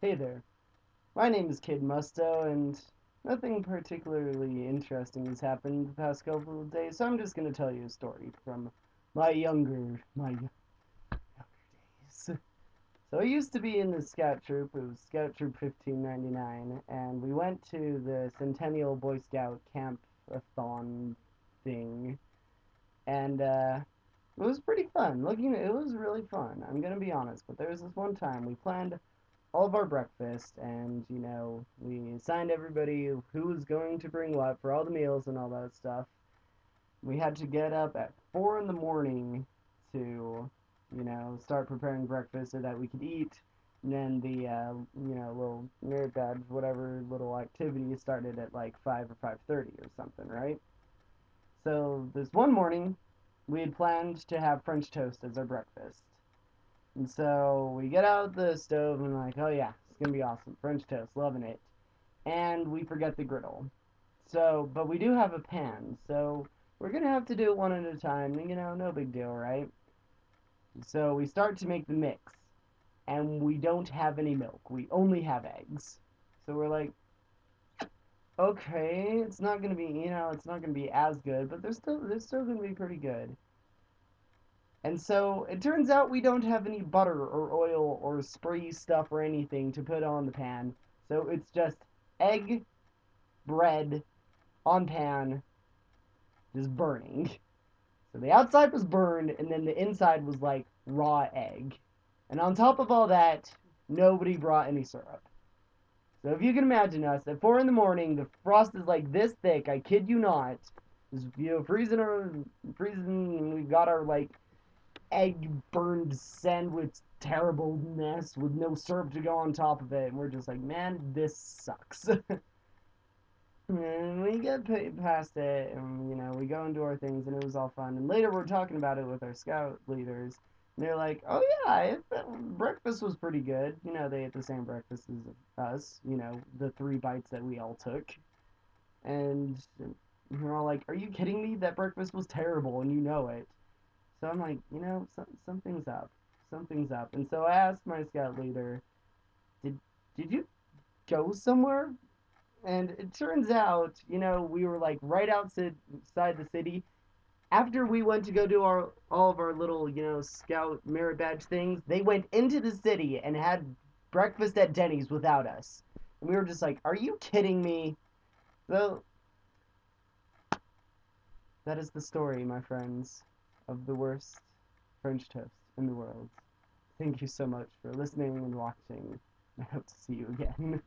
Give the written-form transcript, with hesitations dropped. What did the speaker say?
Hey there, my name is Kid Musto, and nothing particularly interesting has happened the past couple of days, so I'm just gonna tell you a story from my younger days. So I used to be in the scout troop. It was Scout Troop 1599, and we went to the Centennial Boy Scout Camp-a-thon thing, and it was pretty fun. It was really fun. I'm gonna be honest, but there was this one time we planned all of our breakfast, and we assigned everybody who was going to bring what for all the meals and all that stuff. We had to get up at 4 in the morning to start preparing breakfast so that we could eat, and then the little nerd badge whatever little activity started at like 5 or 5:30 or something, right? So this one morning we had planned to have French toast as our breakfast. And so we get out the stove and like, oh yeah, it's gonna be awesome. French toast, loving it. And we forget the griddle. So, but we do have a pan, so we're gonna have to do it one at a time. No big deal, right? So we start to make the mix, and we don't have any milk. We only have eggs. So we're like, okay, it's not gonna be, it's not gonna be as good, but they're still gonna be pretty good. And so it turns out we don't have any butter or oil or spray stuff or anything to put on the pan. So it's just egg, bread on pan, just burning. So the outside was burned, and then the inside was like raw egg. And on top of all that, nobody brought any syrup. So if you can imagine us at 4 in the morning, the frost is like this thick. I kid you not. Just, freezing. And we've got our like egg burned sandwich terribleness with no syrup to go on top of it, and we're just like, man, this sucks. And we get past it, and we go and do our things, and it was all fun. And later we're talking about it with our scout leaders, and they're like, "Oh yeah, breakfast was pretty good. They ate the same breakfast as us. The 3 bites that we all took." And we're all like, "Are you kidding me? That breakfast was terrible, and you know it." So I'm like, something's up. Something's up. And so I asked my scout leader, did did you go somewhere? And it turns out, we were like right outside the city. After we went to go do all of our little, scout merit badge things, they went into the city and had breakfast at Denny's without us. And we were just like, are you kidding me? So that is the story, my friends, of the worst French toast in the world. Thank you so much for listening and watching. I hope to see you again.